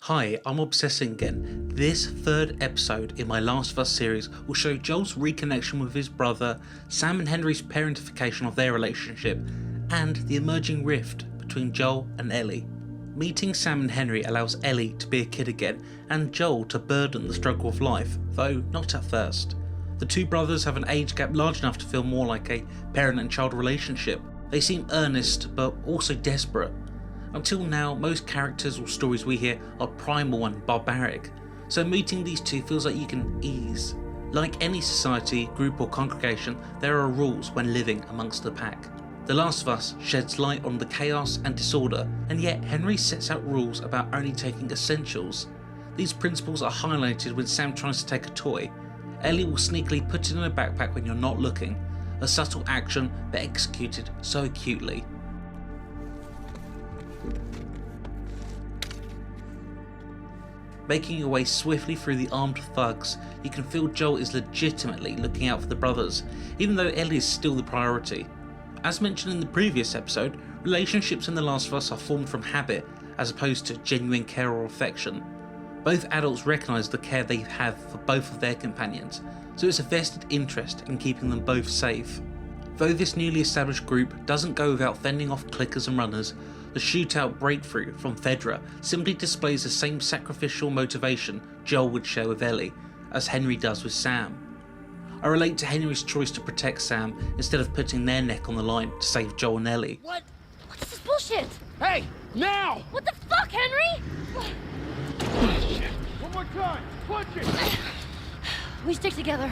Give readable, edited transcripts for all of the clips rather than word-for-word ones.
Hi, I'm Obsessing Again. This third episode in my Last of Us series will show Joel's reconnection with his brother, Sam and Henry's parentification of their relationship, and the emerging rift between Joel and Ellie. Meeting Sam and Henry allows Ellie to be a kid again, and Joel to burden the struggle of life, though not at first. The two brothers have an age gap large enough to feel more like a parent and child relationship. They seem earnest, but also desperate. Until now, most characters or stories we hear are primal and barbaric, so meeting these two feels like you can ease. Like any society, group or congregation, there are rules when living amongst the pack. The Last of Us sheds light on the chaos and disorder, and yet Henry sets out rules about only taking essentials. These principles are highlighted when Sam tries to take a toy. Ellie will sneakily put it in a backpack when you're not looking, a subtle action but executed so acutely. Making your way swiftly through the armed thugs, you can feel Joel is legitimately looking out for the brothers, even though Ellie is still the priority. As mentioned in the previous episode, relationships in The Last of Us are formed from habit, as opposed to genuine care or affection. Both adults recognise the care they have for both of their companions, so it's a vested interest in keeping them both safe. Though this newly established group doesn't go without fending off clickers and runners, the shootout breakthrough from Fedra simply displays the same sacrificial motivation Joel would share with Ellie, as Henry does with Sam. I relate to Henry's choice to protect Sam instead of putting their neck on the line to save Joel and Ellie. What is this bullshit? Hey, now! What the fuck, Henry? Shit. One more time, punch it! We stick together.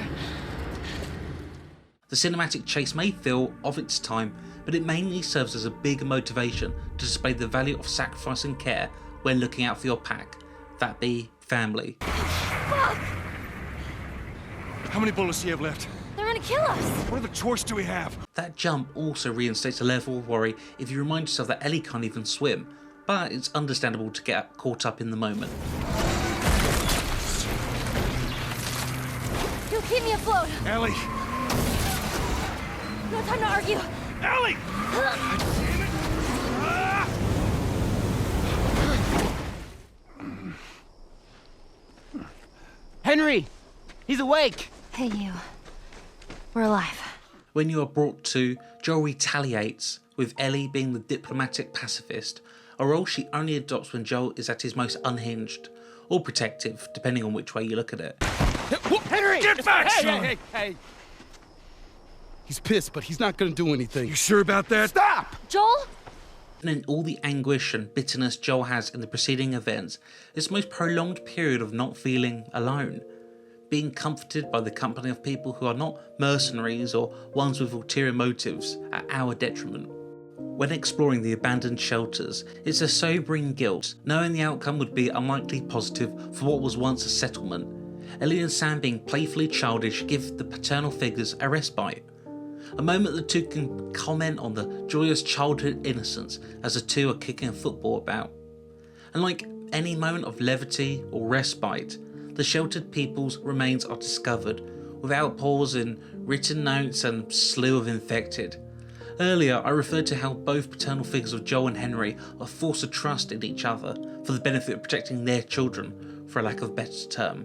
The cinematic chase may feel of its time, but it mainly serves as a big motivation to display the value of sacrifice and care when looking out for your pack, that be family. Fuck! How many bullets do you have left? They're gonna kill us! What other choice do we have? That jump also reinstates a level of worry if you remind yourself that Ellie can't even swim, but it's understandable to get caught up in the moment. You'll keep me afloat! Ellie! No time to argue! Ellie! God damn it! Ah! Henry! He's awake! Hey, you. We're alive. When you are brought to, Joel retaliates, with Ellie being the diplomatic pacifist, a role she only adopts when Joel is at his most unhinged, or protective, depending on which way you look at it. Henry! Get back, hey, son! hey! He's pissed, but he's not gonna do anything. You sure about that? Stop! Joel? And in all the anguish and bitterness Joel has in the preceding events, this most prolonged period of not feeling alone, being comforted by the company of people who are not mercenaries or ones with ulterior motives at our detriment. When exploring the abandoned shelters, it's a sobering guilt, knowing the outcome would be unlikely positive for what was once a settlement. Ellie and Sam being playfully childish give the paternal figures a respite. A moment the two can comment on the joyous childhood innocence as the two are kicking a football about. And like any moment of levity or respite, the sheltered people's remains are discovered, without pause in written notes and slew of infected. Earlier I referred to how both paternal figures of Joel and Henry are forced to trust in each other for the benefit of protecting their children, for a lack of a better term.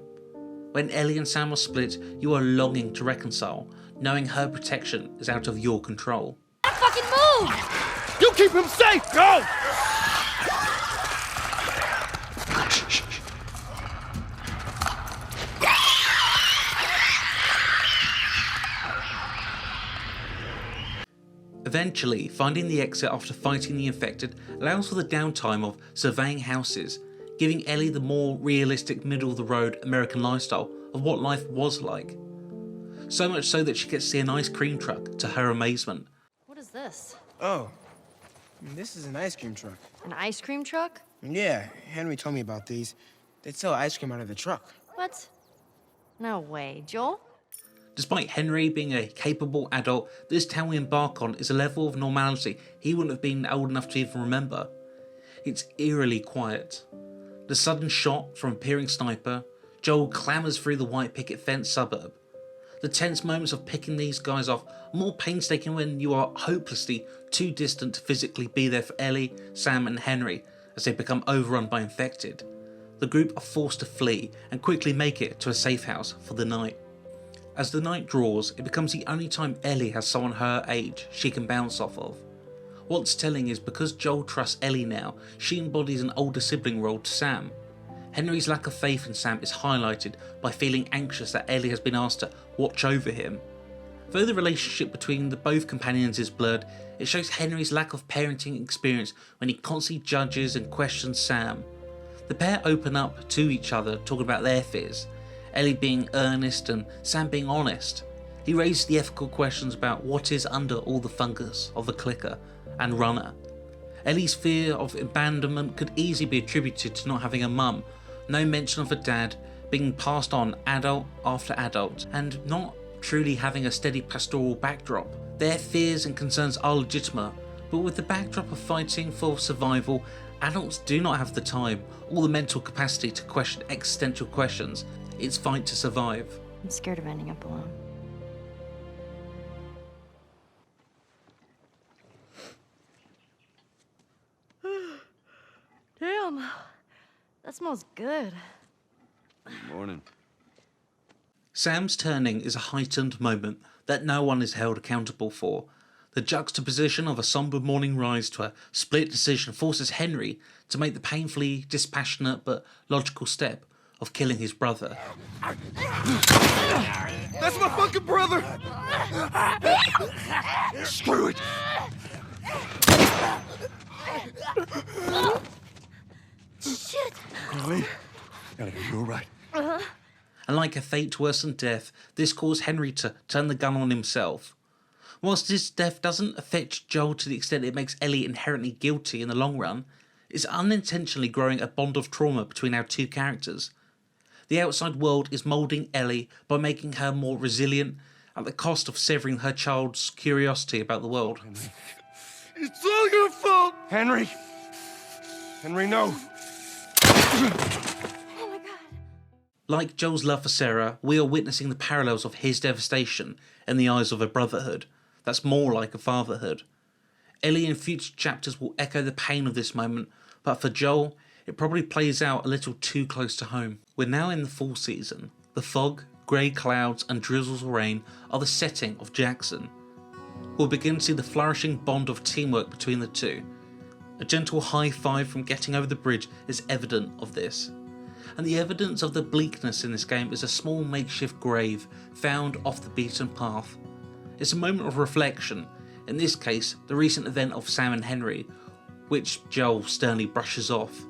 When Ellie and Sam are split, you are longing to reconcile, knowing her protection is out of your control. Fucking move! You keep him safe! Go! Eventually, finding the exit after fighting the infected allows for the downtime of surveying houses, giving Ellie the more realistic middle-of-the-road American lifestyle of what life was like. So much so that she gets to see an ice cream truck, to her amazement. What is this? Oh, this is an ice cream truck. An ice cream truck? Yeah, Henry told me about these. They'd sell ice cream out of the truck. What? No way. Joel? Despite Henry being a capable adult, this town we embark on is a level of normality he wouldn't have been old enough to even remember. It's eerily quiet. The sudden shot from a peering sniper, Joel clambers through the white picket fence suburb. The tense moments of picking these guys off are more painstaking when you are hopelessly too distant to physically be there for Ellie, Sam and Henry as they become overrun by infected. The group are forced to flee and quickly make it to a safe house for the night. As the night draws, it becomes the only time Ellie has someone her age she can bounce off of. What's telling is because Joel trusts Ellie now, she embodies an older sibling role to Sam. Henry's lack of faith in Sam is highlighted by feeling anxious that Ellie has been asked to watch over him. Though the relationship between the both companions is blurred, it shows Henry's lack of parenting experience when he constantly judges and questions Sam. The pair open up to each other, talking about their fears, Ellie being earnest and Sam being honest. He raises the ethical questions about what is under all the fungus of the clicker and runner. Ellie's fear of abandonment could easily be attributed to not having a mum, no mention of a dad, being passed on adult after adult, and not truly having a steady pastoral backdrop. Their fears and concerns are legitimate, but with the backdrop of fighting for survival, adults do not have the time or the mental capacity to question existential questions. It's fight to survive. I'm scared of ending up alone. Damn, that smells good. Morning. Sam's turning is a heightened moment that no one is held accountable for. The juxtaposition of a somber morning rise to a split decision forces Henry to make the painfully dispassionate but logical step of killing his brother. That's my fucking brother! Screw it! Shit! Ellie? Ellie, are you alright? And like a fate worse than death, this caused Henry to turn the gun on himself. Whilst his death doesn't affect Joel to the extent it makes Ellie inherently guilty in the long run, it's unintentionally growing a bond of trauma between our two characters. The outside world is moulding Ellie by making her more resilient at the cost of severing her child's curiosity about the world. It's all your fault! Henry! Henry, no! Oh my god. Like Joel's love for Sarah, we are witnessing the parallels of his devastation in the eyes of a brotherhood that's more like a fatherhood. Ellie in future chapters will echo the pain of this moment, but for Joel, it probably plays out a little too close to home. We're now in the fall season. The fog, grey clouds and drizzles of rain are the setting of Jackson. We'll begin to see the flourishing bond of teamwork between the two. A gentle high five from getting over the bridge is evident of this. And the evidence of the bleakness in this game is a small makeshift grave found off the beaten path. It's a moment of reflection, in this case the recent event of Sam and Henry, which Joel sternly brushes off.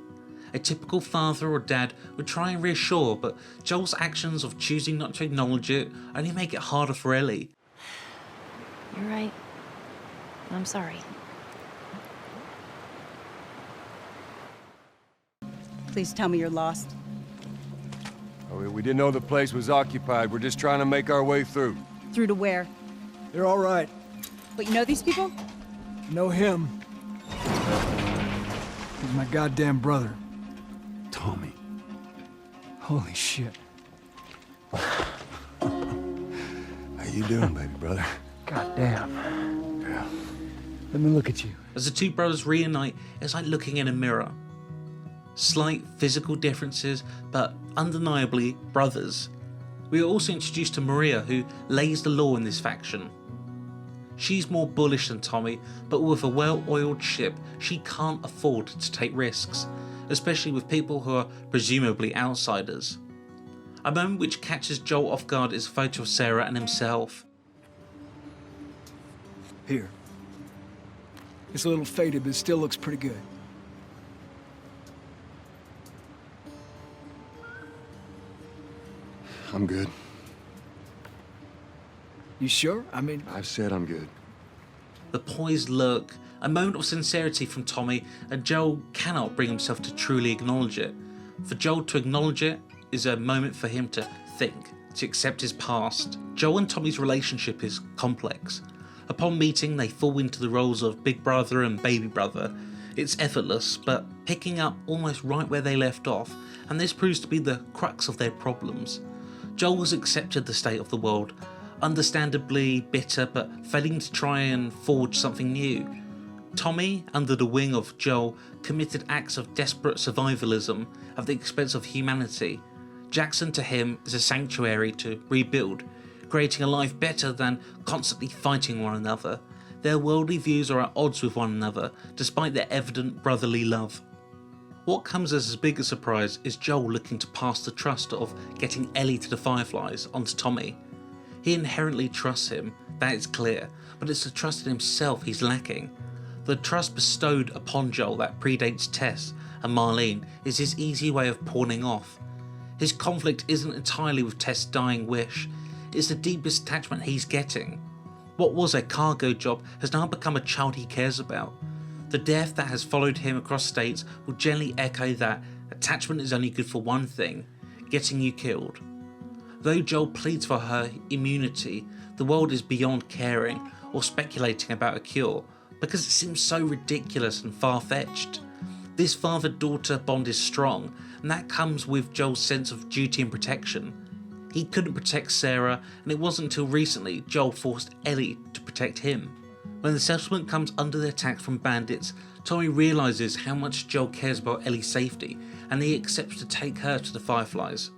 A typical father or dad would try and reassure, but Joel's actions of choosing not to acknowledge it only make it harder for Ellie. You're right. I'm sorry. Please tell me you're lost. Oh, we didn't know the place was occupied. We're just trying to make our way through. Through to where? They're all right. But you know these people? Know him. He's my goddamn brother. Tommy. Holy shit. How you doing, baby brother? Goddamn. Yeah. Let me look at you. As the two brothers reunite, it's like looking in a mirror. Slight physical differences, but undeniably brothers. We are also introduced to Maria, who lays the law in this faction. She's more bullish than Tommy, but with a well-oiled ship, she can't afford to take risks, especially with people who are presumably outsiders. A moment which catches Joel off guard is a photo of Sarah and himself. Here. It's a little faded, but it still looks pretty good. I'm good. You sure? I mean, I've said I'm good. The poised look, a moment of sincerity from Tommy, and Joel cannot bring himself to truly acknowledge it. For Joel to acknowledge it is a moment for him to think, to accept his past. Joel and Tommy's relationship is complex. Upon meeting, they fall into the roles of big brother and baby brother. It's effortless, but picking up almost right where they left off, and this proves to be the crux of their problems. Joel has accepted the state of the world, understandably bitter but failing to try and forge something new. Tommy, under the wing of Joel, committed acts of desperate survivalism at the expense of humanity. Jackson to him is a sanctuary to rebuild, creating a life better than constantly fighting one another. Their worldly views are at odds with one another, despite their evident brotherly love. What comes as big a surprise is Joel looking to pass the trust of getting Ellie to the Fireflies onto Tommy. He inherently trusts him, that is clear, but it's the trust in himself he's lacking. The trust bestowed upon Joel that predates Tess and Marlene is his easy way of pawning off. His conflict isn't entirely with Tess' dying wish, it's the deepest attachment he's getting. What was a cargo job has now become a child he cares about. The death that has followed him across states will gently echo that attachment is only good for one thing, getting you killed. Though Joel pleads for her immunity, the world is beyond caring or speculating about a cure, because it seems so ridiculous and far-fetched. This father-daughter bond is strong, and that comes with Joel's sense of duty and protection. He couldn't protect Sarah, and it wasn't until recently Joel forced Ellie to protect him. When the settlement comes under the attack from bandits, Tommy realises how much Joel cares about Ellie's safety, and he accepts to take her to the Fireflies.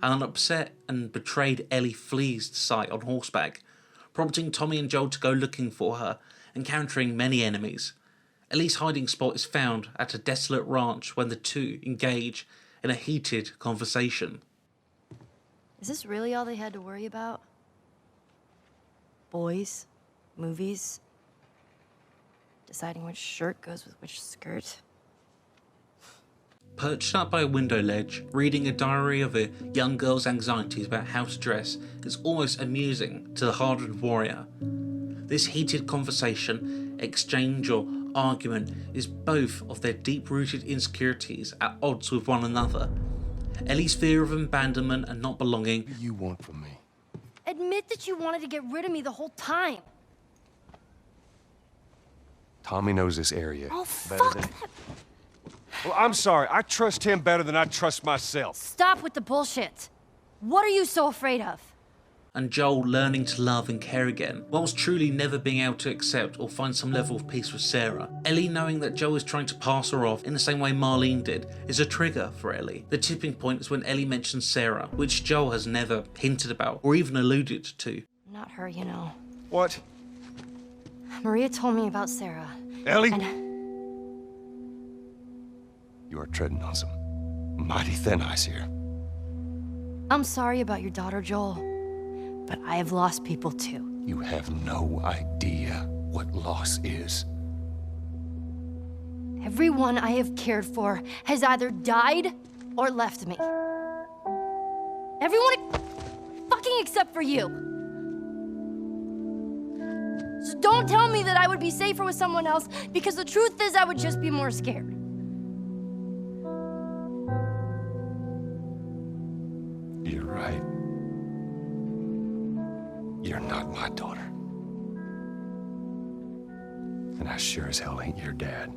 An upset and betrayed Ellie flees the site on horseback, prompting Tommy and Joel to go looking for her, encountering many enemies. Ellie's hiding spot is found at a desolate ranch when the two engage in a heated conversation. Is this really all they had to worry about? Boys? Movies? Deciding which shirt goes with which skirt? Perched up by a window ledge, reading a diary of a young girl's anxieties about how to dress is almost amusing to the hardened warrior. This heated conversation, exchange or argument is both of their deep-rooted insecurities at odds with one another. Ellie's fear of abandonment and not belonging. What do you want from me? Admit that you wanted to get rid of me the whole time. Tommy knows this area Oh, better fuck than... that. Well, I'm sorry. I trust him better than I trust myself. Stop with the bullshit. What are you so afraid of? And Joel learning to love and care again, whilst truly never being able to accept or find some level of peace with Sarah. Ellie knowing that Joel is trying to pass her off in the same way Marlene did is a trigger for Ellie. The tipping point is when Ellie mentions Sarah, which Joel has never hinted about or even alluded to. Not her, you know. What? Maria told me about Sarah. Ellie? And You are treading on some mighty thin ice here. I'm sorry about your daughter, Joel, but I have lost people too. You have no idea what loss is. Everyone I have cared for has either died or left me. Everyone fucking except for you. So don't tell me that I would be safer with someone else, because the truth is I would just be more scared. You're right. You're not my daughter. And I sure as hell ain't your dad.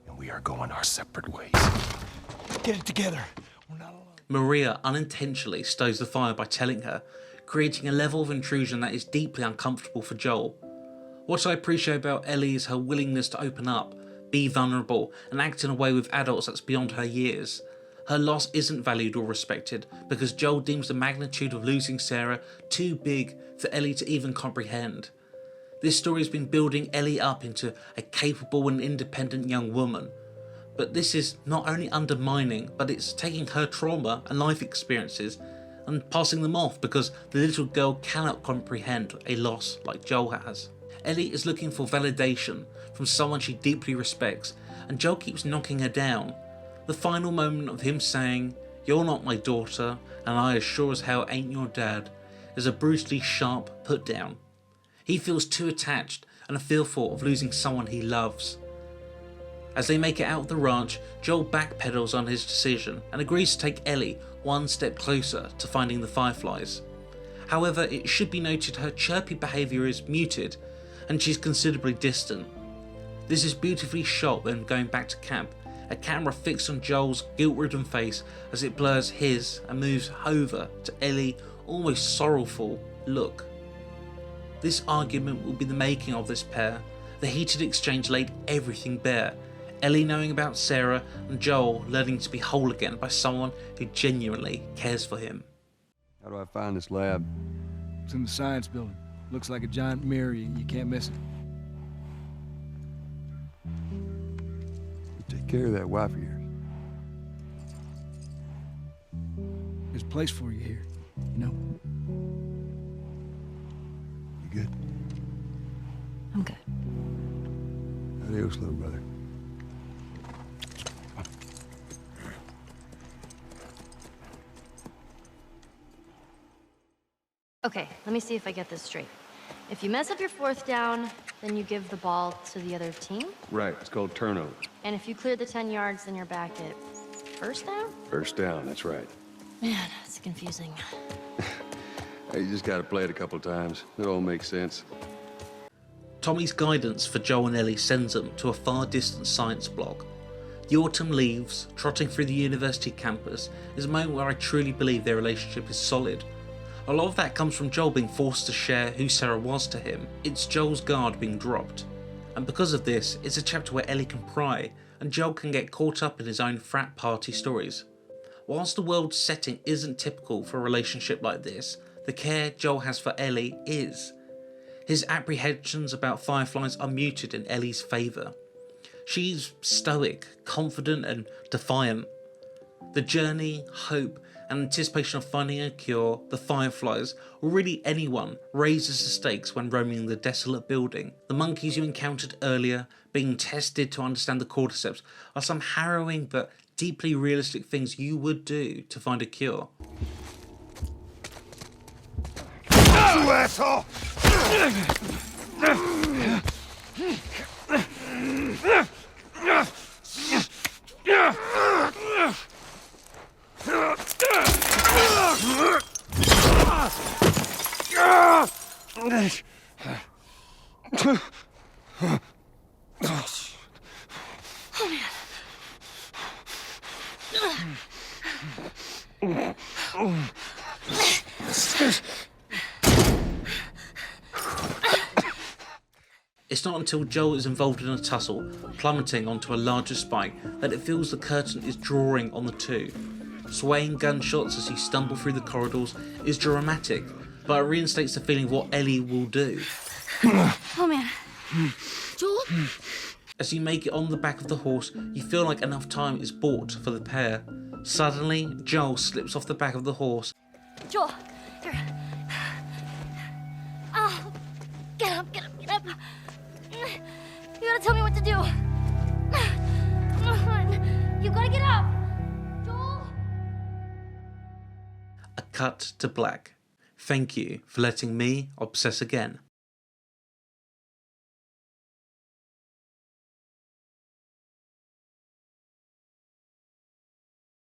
And we are going our separate ways. Get it together. We're not alone. Maria unintentionally stows the fire by telling her, creating a level of intrusion that is deeply uncomfortable for Joel. What I appreciate about Ellie is her willingness to open up, be vulnerable, and act in a way with adults that's beyond her years. Her loss isn't valued or respected because Joel deems the magnitude of losing Sarah too big for Ellie to even comprehend. This story has been building Ellie up into a capable and independent young woman, but this is not only undermining, but it's taking her trauma and life experiences and passing them off because the little girl cannot comprehend a loss like Joel has. Ellie is looking for validation from someone she deeply respects, and Joel keeps knocking her down. The final moment of him saying, "You're not my daughter, and I as sure as hell ain't your dad," is a brutally sharp put down. He feels too attached and fearful of losing someone he loves. As they make it out of the ranch, Joel backpedals on his decision and agrees to take Ellie one step closer to finding the Fireflies. However, it should be noted her chirpy behaviour is muted and she's considerably distant. This is beautifully shot when going back to camp, a camera fixed on Joel's guilt-ridden face as it blurs his and moves over to Ellie's almost sorrowful look. This argument will be the making of this pair. The heated exchange laid everything bare, Ellie knowing about Sarah and Joel learning to be whole again by someone who genuinely cares for him. How do I find this lab? It's in the science building. Looks like a giant mirror. You can't miss it. You take care of that wife of yours. There's a place for you here, you know? You good? I'm good. Adios, little brother. Okay, let me see if I get this straight. If you mess up your fourth down, then you give the ball to the other team? Right, it's called turnover. And if you clear the 10 yards, then you're back at first down? First down, that's right. Man, it's confusing. Hey, you just gotta play it a couple times. It all makes sense. Tommy's guidance for Joel and Ellie sends them to a far distant science block. The autumn leaves, trotting through the university campus, is a moment where I truly believe their relationship is solid. A lot of that comes from Joel being forced to share who Sarah was to him. It's Joel's guard being dropped. And because of this, it's a chapter where Ellie can pry, and Joel can get caught up in his own frat party stories. Whilst the world's setting isn't typical for a relationship like this, the care Joel has for Ellie is. His apprehensions about fireflies are muted in Ellie's favour. She's stoic, confident and defiant. The journey, hope and anticipation of finding a cure, the fireflies, or really anyone, raises the stakes when roaming the desolate building. The monkeys you encountered earlier, being tested to understand the cordyceps, are some harrowing but deeply realistic things you would do to find a cure. You asshole! It's not until Joel is involved in a tussle, plummeting onto a larger spike, that it feels the curtain is drawing on the two. Swaying gunshots as you stumble through the corridors is dramatic, but it reinstates the feeling of what Ellie will do. Oh man. Joel? As you make it on the back of the horse, you feel like enough time is bought for the pair. Suddenly, Joel slips off the back of the horse. Joel, here. Oh, get up, get up, get up. You gotta tell me what to do. Come on, you gotta get up. Joel? A cut to black. Thank you for letting me obsess again.